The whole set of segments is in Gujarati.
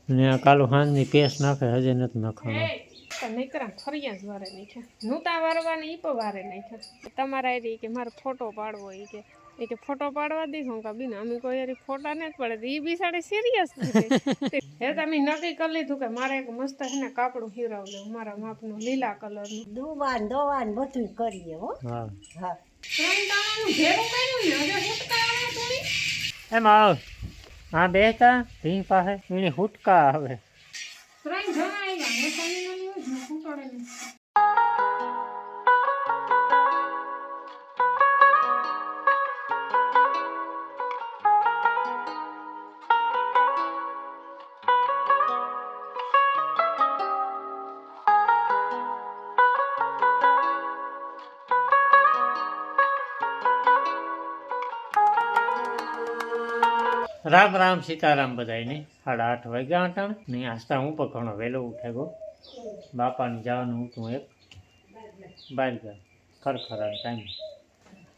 ને આ કાલો હાંજની પેસ નાખે હજે નથી નાખવાનો નીકળા ફરિયા જ વારે નાખ્યા નૂતા વારવાની ઈ પણ વારે નાખ્યા તમારા એ કે મારે ફોટો પાડવો એ કે ફોટો પાડવા દીધું કા બીના અમે કોઈ યાર ફોટા ન પડે ઈ બિસાડે સિરિયસ હે તમે નક્કી કરી લીધું કે મારે એક મસ્ત હે ને કાપડું હીરાવ લેવું મારા માપનું લીલા કલરનું દોવાન બધું કરીએ હો. હા હા ત્રણ દાણાનું ભેરું કર્યું ને હજુ હુટકા આવે થોડી એમ આવ હા બેતા ભી પાસે એની હુટકા આવે ત્રણ જણા આવ્યા મેં સાની નાની હોય ને ફૂટાડે ને રામ રામ સીતારામ બધાને 8:30 વાગ્યા અટાણ ને આસ્તા હું પણ ઘણો વહેલો ઉઠે ગયો બાપાને જવાનું હતું એક બહાર ગયા ખરખરાનો ટાઈમ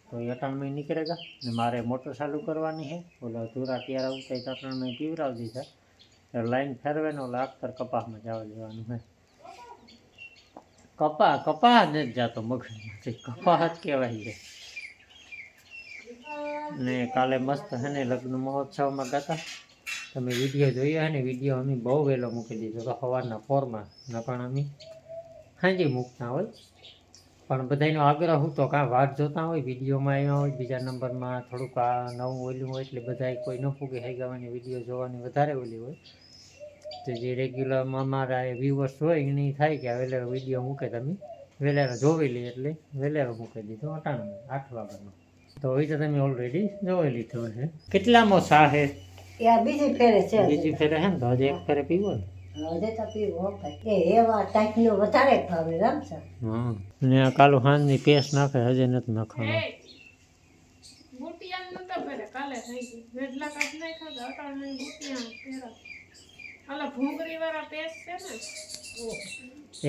તો એ અટાણ મેં નીકળે ગયા ને મારે મોટર ચાલુ કરવાની છે ઓલા ધૂરા ક્યારે આવતા એ અટાણ મેં પીવરાવી દીધા એટલે લાઈન ફેરવે ને ઓલા અખ્તર કપાસમાં જવા દેવાનું છે કપાસ નથી જતો મગજમાંથી કપાસ જ કહેવાય છે ને કાલે મસ્ત હે ને લગ્ન મહોત્સવમાં ગયા તમે વિડીયો જોયો હે ને વિડીયો અમે બહુ વહેલો મૂકી દીધો તો સવારના 4માં નકણ અમે હાજી મૂકતા હોય પણ બધાનો આગ્રહ હતો કાં વાત જોતા હોય વિડીયોમાં આવ્યા હોય બીજા નંબરમાં થોડુંક આ નવું ઓલું હોય એટલે બધા કોઈ ન પૂગે હૈગાવાની વિડીયો જોવાની વધારે ઓલી હોય તો જે રેગ્યુલરમાં અમારા વ્યૂવર્સ હોય એને થાય કે વહેલો વિડીયો મૂકે તમે વહેલાનો જોવી લઈએ એટલે વહેલાનો મૂકી દીધો 8 વાગ્યાનો તો એ તો તમે ઓલરેડી જોઈ લીધો છે કેટલામાં સા હે બીજી ફેરે છે બીજી ફેરે હે ને તો હજી એક ફેરે પીવો ને હજે તો પીવો એ એવા ટાઈપનો વધારે ભાવે રામસા હા ને આ કાલો હાંજની પેસ નાખે હજે નથી નાખવાનો બુટિયા નતો ફેરે કાલે થઈ ગઈ વેડલા કાઢ નાઈ ખાધા અટાણ ને બુટિયા ફેરા આલા ભૂંગરી વાળા પેસ છે ને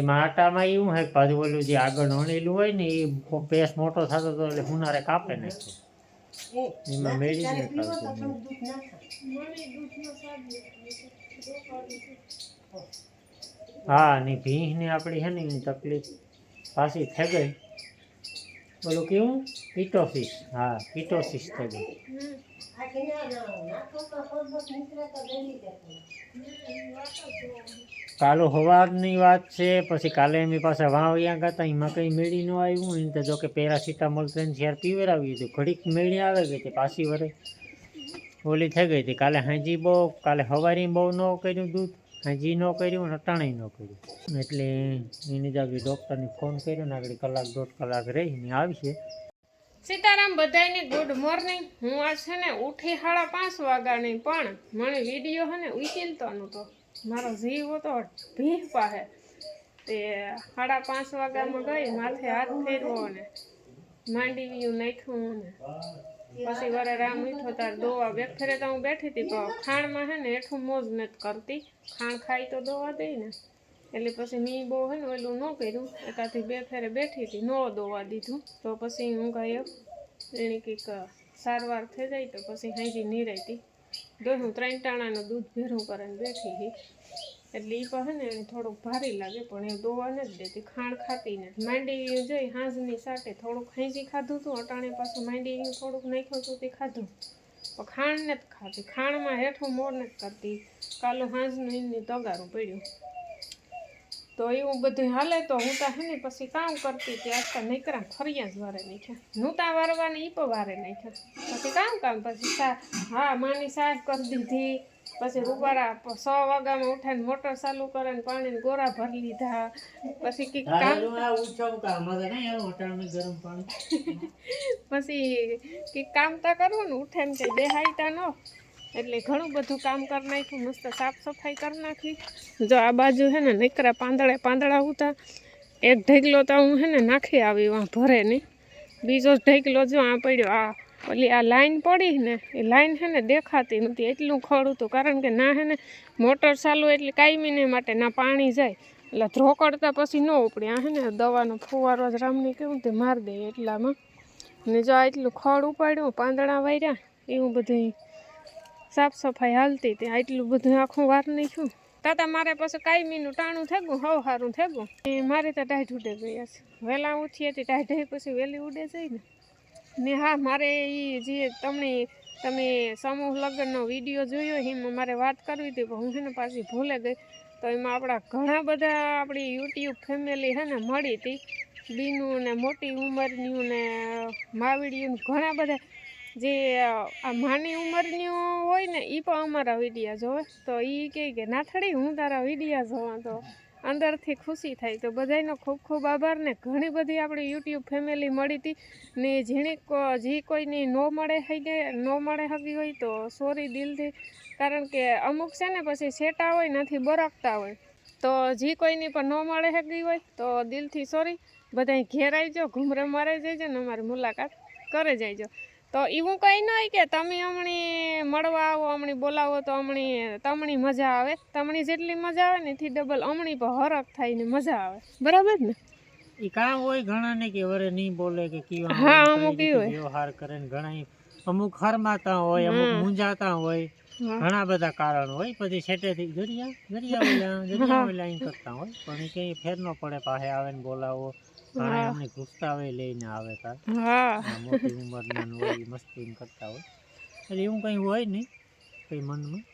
એમાં આટામાં એવું હે પાછું ઓલું જે આગળ વણેલું હોય ને એ પેસ મોટો થતો હતો એટલે હુનારે કાપે નાખ્યો એમાં મેળી જ નથી હા ને ભીંસને આપણી હે ને એની તકલીફ પાછી થઈ ગઈ બોલું કેવું કીટોસિસ હા કીટોસિસ થઈ ગઈ કાલો સવારની વાત છે પછી કાલે એમની પાસે વાવ્યા ગયા એમાં કંઈ મેળી ન આવ્યું એને તો જો કે પેરાસિટામોલ 3-4 પીવરાવી હતી ઘડીક મેળી આવે ગઈ હતી પાછી વરે ઓલી થઈ ગઈ હતી કાલે હાંજી બહુ કાલે સવારે બહુ ન કર્યું દૂધ હાંજી ન કર્યું ને અટાણે ન કર્યું એટલે એની જાગી ડૉક્ટરને ફોન કર્યો ને આગળ 1-1.5 કલાક રહીને આવશે સીતારામ બધાને ગુડ મોર્નિંગ હું આજ છે ને ઉઠી 5:30 વાગ્યાની પણ મને વિડીયો હે ને ઉકેલતો નહોતો મારો જીવ હતો ભીખ પાસે તે 5:30 વાગ્યામાં ગઈ માથે હાથ ફેરવો ને માંડીવ્યું નાખ્યું ને પછી વરે રામ મીઠો તાર દોવા બે ફેરે તો હું બેઠી હતી તો ખાણમાં હે ને હેઠું મોજ નથી કરતી ખાણ ખાઈ તો દોવા દઈ ને એટલે પછી મેં બહુ હે ને ઓલું ન કર્યું એકાથી 2 ફેરે બેઠી હતી ન દોવા દીધું તો પછી હું ગયો એને કંઈક સારવાર થઈ જાય તો પછી હાંજી નિરાયતી હું 3 ટાણાનું દૂધ ભેરું કરીને બેઠી હતી એટલે એ પણ હે ને એને થોડુંક ભારી લાગે પણ એ દોવા નથી દેતી ખાણ ખાતી નથી માંડી જોઈ હાંજની સાથે થોડુંક હાંજી ખાધું હતું અટાણે પાછું માંડી થોડુંક નાખ્યું હતું તે ખાધું પણ ખાણ નથી ખાતી ખાણમાં હેઠું મોર નથી કરતી કાલો હાંજનું એમની તગારું પડ્યું તો એવું બધું હાલે તો હું તો હે ને પછી કામ કરતી હતી આજકાલ નીકળા ફરિયા જ વારે નાખ્યા નૂતા વારવાની ઈ પણ વારે નાખ્યા પછી કામ પછી હા માની સાફ કરી દીધી પછી રૂપારા 6 વાગ્યામાં ઉઠાઈને મોટર ચાલુ કરે ને પાણીને ગોરા ભરી લીધા પછી કંઈક કામ પછી કંઈક કામ તો કરવું ને ઉઠાઈને કંઈ બેહાઈતા ન એટલે ઘણું બધું કામ કરી નાખ્યું મસ્ત સાફ સફાઈ કરી નાખી જો આ બાજુ હે ને નીકળ્યા પાંદડા હતા એક ઢેગલો તો હું હે ને નાખી આવી વાં ભરે નહીં બીજો ઢેગલો જો આ પડ્યો આ ઓલી આ લાઈન પડી ને એ લાઈન હે ને દેખાતી નહોતી એટલું ખડ હતું કારણ કે ના હે ને મોટર ચાલુ એટલે કાયમીને માટે ના પાણી જાય એટલે ધ્રોકડતા પછી ન ઉપડે આ હે ને દવાનો ફુવારો જ રામની કેવું તે મારી દે એટલામાં ને જો એટલું ખડ ઉપાડ્યું પાંદડા વાર્યા એવું બધું સાફ સફાઈ હાલતી હતી આટલું બધું આખું વાર નાખ્યું તાતા મારે પછી કાયમીનું ટાણું થઈ ગયું હવ સારું થઈ ગયું મારે તો ટાઈટ ઉડે ગયા છે વહેલા ઉઠીએ હતી ટાઈટ પછી વહેલી ઉડે જાય ને હા મારે એ જે તમે સમૂહ લગ્નનો વિડીયો જોયો એમાં મારે વાત કરવી હતી પણ હું છે ને પાછી ભૂલે ગઈ તો એમાં આપણા ઘણા બધા આપણી યુટ્યુબ ફેમિલી છે ને મળી હતી બીનું ને મોટી ઉંમરનું ને માવડીયું ઘણા બધા જે આ નાની ઉંમરની હોય ને એ પણ અમારા વિડીયા જોવે તો એ કહે કે નાથડી હું તારા વિડીયા જોવા તો અંદરથી ખુશી થાય તો બધાનો ખૂબ ખૂબ આભાર ને ઘણી બધી આપણી યુટ્યુબ ફેમિલી મળી હતી ને જેણે જે કોઈની ન મળે હકી હોય તો સોરી દિલથી કારણ કે અમુક છે ને પછી સેટા હોય નથી બરકતા હોય તો જે કોઈની પણ ન મળે હકી હોય તો દિલથી સોરી બધાય ઘેર આવજો ઘૂમરે મારે જઈજો ને અમારી મુલાકાત કરે જઈજો તો એવું કંઈ ન હોય કે તમે હમણાં મળવા આવો હમણાં બોલાવો તો તમને મજા આવે તમને જેટલી મજા આવે ને એથી ડબલ હમણાં પણ હરખ થાય ને મજા આવે બરાબર ને એ કામ હોય ઘણા ને કે વરે નહીં બોલે કે કેવા હા અમુક એ હોય વ્યવહાર કરે ને ઘણા અમુક હરમાતા હોય અમુક મૂંઝાતા હોય ઘણા બધા કારણ હોય પછી છેટેથી જરિયા કરતા હોય પણ એ કઈ ફેર ન પડે પાસે આવે ને બોલાવો ઘણા એમને ગુસ્સાવે લઈને આવે તાર મોટી ઉંમરના હોય મસ્તી કરતા હોય એટલે એવું કઈ હોય નહીં કઈ મનમાં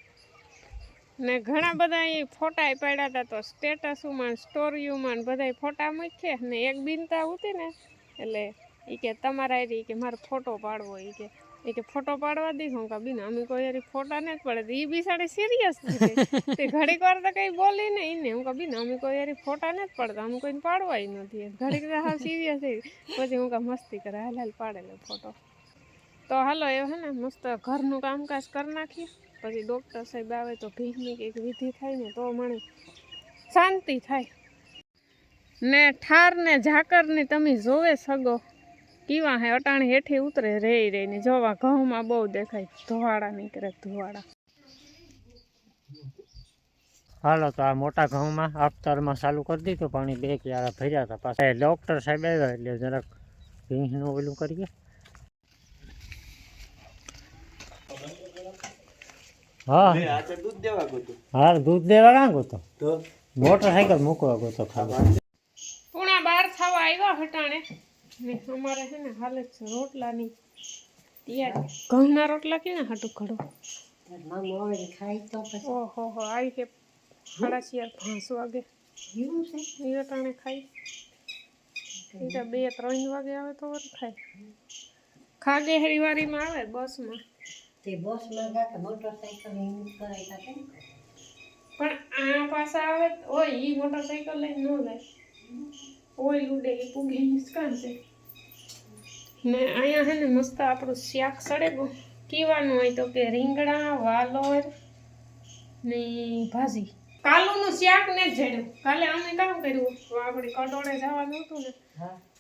ને ઘણા બધા એ ફોટા પાડ્યા હતા તો સ્ટેટસમાં સ્ટોરીમાં બધા ફોટા મૂક્યા ને એક બિનતા હતી ને એટલે એ કે તમારા એ કે મારે ફોટો પાડવો એ કે ફોટો પાડવા દીધો કે બીને અમે કોઈ યાર ફોટા નથી પડે એ બી સાડે સિરિયસ તે ઘડીક વાર તો કંઈ બોલી નહીં ને હું કે બીને અમે કોઈ યાર ફોટા નથી પડતા અમે કોઈને પાડવા નથી ઘડીક હા સિરિયસ થઈ પછી હું કા મસ્તી કરે હાલ પાડેલો ફોટો તો હાલો એ હે ને મસ્ત ઘરનું કામકાજ કરી નાખીએ પછી ડૉક્ટર સાહેબ આવે તો ભીખની કંઈક વિધિ થાય ને તો મને શાંતિ થાય ને ઠાર ને ઝાકરની તમે જોવે સગો કેવા હે અટાણે હેઠી ઉતરે રે ને જોવા ઘઉંમાં બહુ દેખાય ધોવાડા નીકળે ધોવાડા હાલો તો આ મોટા ઘઉંમાં અખ્તરમાં ચાલુ કરી દીધું પાણી 2 ક્યારા ભર્યા હતા પાછા ડૉક્ટર સાહેબ આવ્યા એટલે જરાક ભીંસનું ઓલું કરીએ હા દૂધ દેવા કાં ગયો તો મોટરસાઇકલ મૂકવા ગયો તો ખાલી 11:30 થવા આવ્યા હટાણે ને અમારે છે ને હાલ જ રોટલાની તૈયારી ઘઉંના રોટલા કેના હાટું ખડો ઓહો હો આવી કે 4:30 વાગે એ હટાણે ખાઈ એ તો 2-3 વાગે આવે તો વાર ખાય ખાગે હરિવારીમાં આવે બસમાં પણ આ પાછા આવે ઓય ઈ મોટરસાઇકલ લઈને ન જાય ઓય લૂડે ઈ પૂગી નિસ્કાન છે ને અહીંયા હે ને મસ્ત આપણું શાક સડે કીવાનું હોય તો કે રીંગણા વાલોર ને ભાજી કાલુનું શાક ને જડ્યું કાલે અમે કામ કર્યું આપણે કટોળે જવાનું હતું ને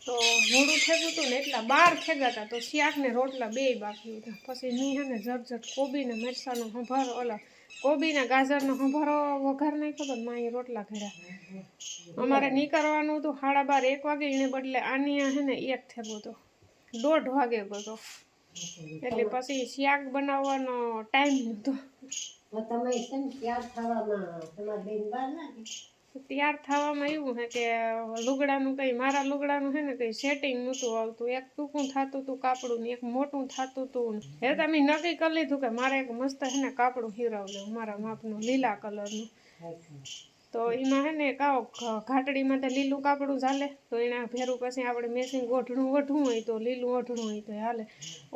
તો મોડું થયું હતું ને એટલા 12 થયા હતા તો શાક ને રોટલા 2 બાકી હતા પછી મેં હે ને ઝટ કોબી ને મરચાંનો સંભારો ઓલા કોબીના ગાજરનો સંભારો વઘાર નાખ્યો તો માં એ રોટલા કર્યા અમારે નીકળવાનું હતું 12:30 1 વાગે એને બદલે આની હે ને 1 થયો હતો 1:30 વાગે ગયો એટલે પછી શાક બનાવવાનો ટાઈમ નહોતો તૈયાર થવામાં એવું હે કે લુગડાનું કંઈ મારા લુગડાનું છે ને કંઈ સેટિંગ નહોતું આવતું એક ટૂંકું થતું હતું કાપડું ને એક મોટું થતું હતું એ તમે નક્કી કરી લીધું કે મારે એક મસ્ત છે ને કાપડું હીરાવ લેવું મારા માપનું લીલા કલરનું તો એમાં હે ને કાવ ઘાટડીમાં તો લીલું કાપડું ચાલે તો એના ભેરું પછી આપણે મેસિંગ ઓઢણું ઓઢવું હોય તો લીલું ઓઢણું હોય તો હાલે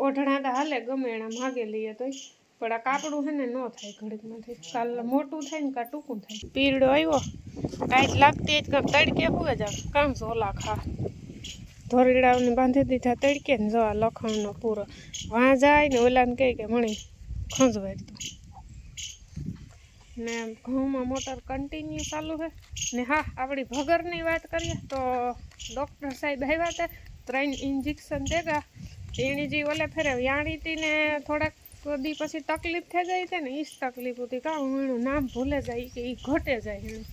ઓઢણા તો હાલે ગમે એના માગે લઈએ તોય પણ આ કાપડું છે ને ન થાય ઘડીકમાંથી કાલ મોટું થાય ને કાં ટૂંકું થાય પીરડો આવ્યો કાંઈક લાગતી જ કાંક તડકે હોય જ કામ ઝોલા ખા ધોરીડાઓને બાંધી દીધા તડકે ને જવા લખણનો પૂરો વાં જાય ને ઓલાને કહે કે મણી ખંજવાય ને ઘઉંમાં મોટર કન્ટિન્યુ ચાલુ છે ને હા આપણી ભગરની વાત કરીએ તો ડૉક્ટર સાહેબ આવ્યા હતા 3 ઇન્જેક્શન દેગા એની જે ઓલે ફેરે વ્યાણી હતી ને થોડાક દી પછી તકલીફ થઈ ગઈ હતી ને એ જ તકલીફ હતી કાં હું એનું નામ ભૂલે જાય કે એ ઘટે જાય એને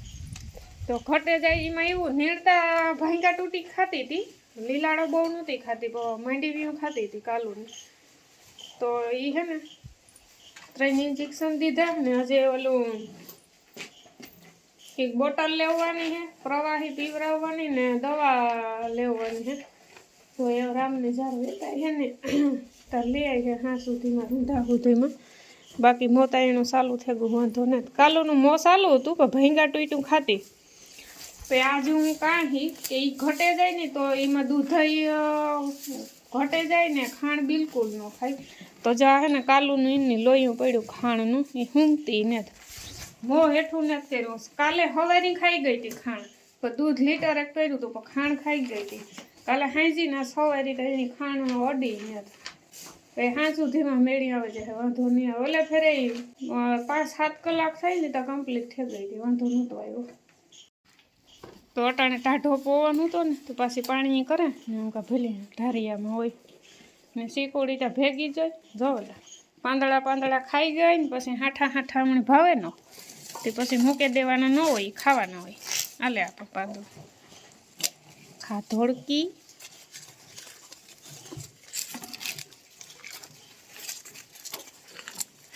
તો ઘટે જાય એમાં એવું નીડતા ભાંગા તૂટી ખાતી હતી લીલાડો બહુ નહોતી ખાતી માંડીવીઓ ખાતી હતી કાલુની તો એ હે ને 3 ઇન્જેક્શન દીધા ને હજી ઓલું એક બોટલ લેવાની છે, પ્રવાહી પીવડાવવાની ને દવા લેવાની છે. તો એ રામને જાર વેતા છે ને તાર લઈ આવી છે હા સુધીમાં રૂંધા સુધીમાં. બાકી મોતાયણું ચાલુ થઈ ગયું વાંધો ને. કાલુનું મો ચાલુ હતું પણ ભેંગા ટૂંટું ખાતી. તો આજે હું કાંઈ કે એ ઘટે જાય ને તો એમાં દૂધ ઘટે જાય ને ખાણ બિલકુલ ન ખાય. તો જા હે ને કાલુનું એમની લોહીયું પડ્યું ખાણનું એ હુંમતી ને મો હેઠું નથી કર્યું. કાલે હવારી ખાઈ ગઈ હતી ખાણ, પણ દૂધ લીટર એક કર્યું હતું પણ ખાણ ખાઈ ગઈ હતી. કાલે હાંજીના સવારી તો એની ખાણ અડી નથી. તો એ હાં સુધીમાં મેળી આવે છે વાંધો નહીં આવે. ઓલે ફેરે 5-7 કલાક થઈ ને તો કમ્પ્લીટ થઈ ગઈ હતી, વાંધો નહોતો આવ્યો. તો અટાણે ટાઢો પવન હતો ને તો પાછી પાણી કરે ને હું કા ભલે ઢારિયામાં હોય ને શીકોડી ત્યાં ભેગી જાય જોવલા પાંદડા ખાઈ ગઈ ને પછી હાઠા હમણાં ભાવે ન તે પછી મૂકી દેવાના ન હોય, ખાવાના હોય. આલે આપણે પાંદડું ખા ધોળકી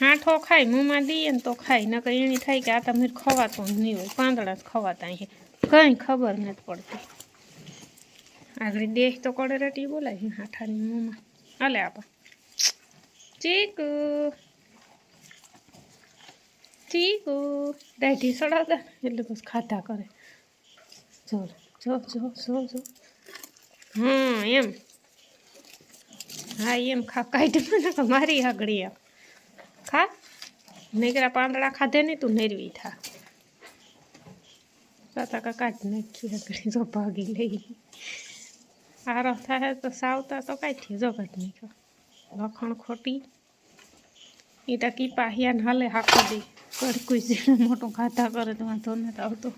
હાઠો ખાય મોંમાં દઈએ ને તો ખાય, નકર એની થાય કે આ તમે ખવાતું જ નહીં હોય, પાંદડા જ ખવાતા અહીં કંઈ ખબર નથી પડતી. આગળ દેહ તો કડેરટી બોલાય હાઠાની મોંમાં. હાલે આપા ચીકુ ચીકુ દાઢી સડાવતા એટલે બસ ખાધા કરે. જો જો જો જો જો હા એમ હા એમ ખા કાઢી મને મારી આગળી આમ ખા નીકળ્યા પાંદડા ખાધે નહીં તું નેરવી થા કાતા કાઢ નાખી આગળી જો ભાગી લઈ આરો થાય તો સાવતા તો કાઢી જો કાઢ નાખ્યો લખણ ખોટી એ તો કી પાહિયાને હાલે હાખો દી કડકું મોટું ખાધા કરે તો વાંધો નથી આવતો.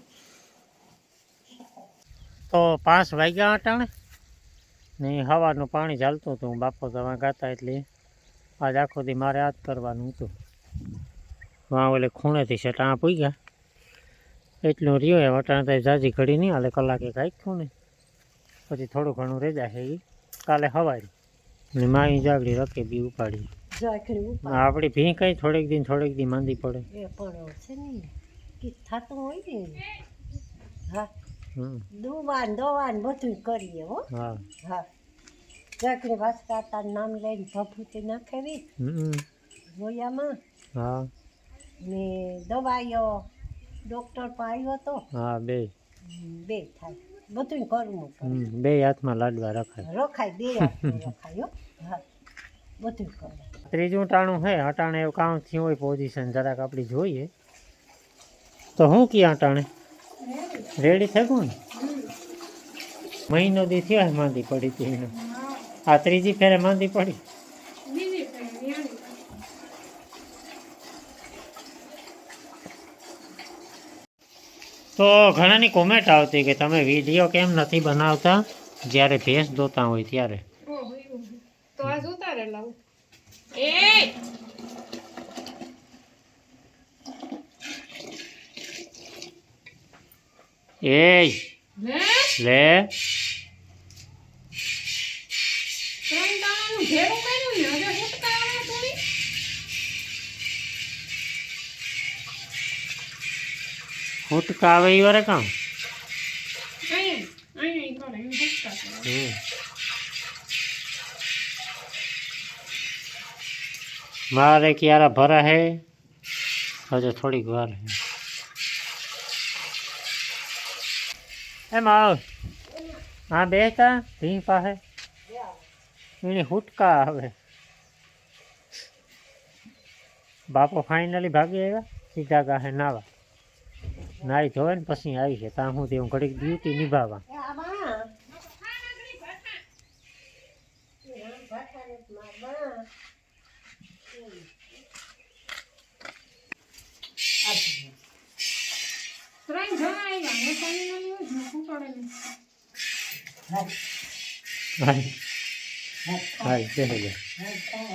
તો 5 વાગ્યા અટાણે ને હવાનું પાણી ચાલતું હતું. બાપો તમે ગાતા એટલે આજ આખો દી મારે આ જ કરવાનું હતું. વાં ઓલે ખૂણેથી છે ટાણા પૂગ્યા એટલું રહ્યું એમ. અટાણે તો જાજી ઘડી નહીં હાલે, કલાકે કાંઈક ને પછી થોડું ઘણું રહી જાય એ કાલે હવારી ને માઈ જાગડી રકે બી ઉપાડી. આપણી ભી કઈ થોડીક દી માંદી પડે એ પણ છે ને કે થતું હોય ને હા દોવાન બધું કરીએ હો. હા હા જાકડે વાસકાતા નામ લઈને ભભૂતિ નાખેવી જોયામાં. હા ને દવાઈઓ ડોક્ટર પર આવ્યો તો. હા બે થાય બધું કરવું પડે. બે હાથમાં લાડવા રખાય બે હાથમાં રખાય હા બધું કરે. ત્રીજું ટાણું હે અટાણે એવું કામ થયું હોય પોઝિશન જરાક આપણી જોઈએ તો હું ક્યાં અટાણે રેડી થઈ ગયું ને. મહિનો દી થયો માંદી પડી હતી એને. આ ત્રીજી ફેરે માંદી પડી. તો ઘણાની કોમેન્ટ આવતી કે તમે વિડીયો કેમ નથી બનાવતા જ્યારે ભેંસ દોતા હોય ત્યારે. તો આ જોતા રે લાવ એ એ લે ફૂટકા આવે એ વારે કામ. મારે ક્યારે ભરા હે હજુ થોડીક વાર હે. એમ આવ હા બેસતા ભીં પાસે એની હુટકા આવે. બાપો ફાઇનલી ભાગી આવ્યા સીધા ગાહે નાવા નાહી ધોવે ને પછી આવી છે ત્યાં હું તેવું ઘડીક ડ્યુટી નિભાવવા.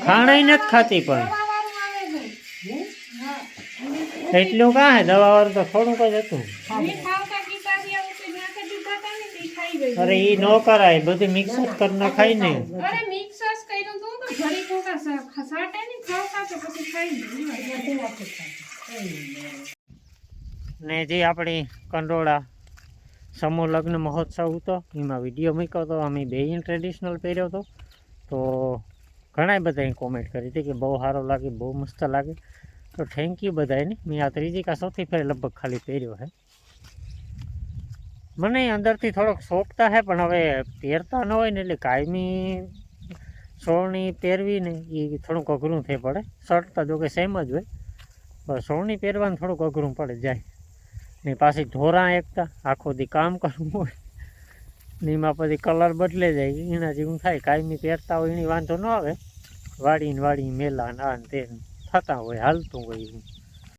ખાણાય નથી ખાતી પણ એટલું કાં હે દવા વાળું તો થોડુંક જ હતું. અરે ઈ ન કરાય બધું મિક્સ જ કરી નખાય ને. ને જે આપણી કંડોળા સમૂહ લગ્ન મહોત્સવ હતો એમાં વિડીયો મૂક્યો હતો, અમે બેય ટ્રેડિશનલ પહેર્યો હતો. તો ઘણા બધાએ કોમેન્ટ કરી હતી કે બહુ સારો લાગે, બહુ મસ્ત લાગે. તો થેન્ક યુ બધાને. મેં આ ત્રીજી કા ચોથી ફેર લગભગ ખાલી પહેર્યો છે. મને અંદરથી થોડોક શોખ તો છે, પણ હવે પહેરતા ન હોય ને એટલે કાયમી સોળણી પહેરવી ને એ થોડુંક અઘરું થઈ પડે. શર્ટ તો જો કે સેમ જ હોય, પણ સોળણી પહેરવાનું થોડુંક અઘરું પડે જાય ને. પાછી ધોરા એકતા આખો દી કામ કરવું હોય ને એમાં પછી કલર બદલે જાય, એના જેવું થાય. કાયમી પહેરતા હોય એની વાંધો ન આવે, વાળીને મેલા ના તે થતા હોય, હાલતું હોય એવું.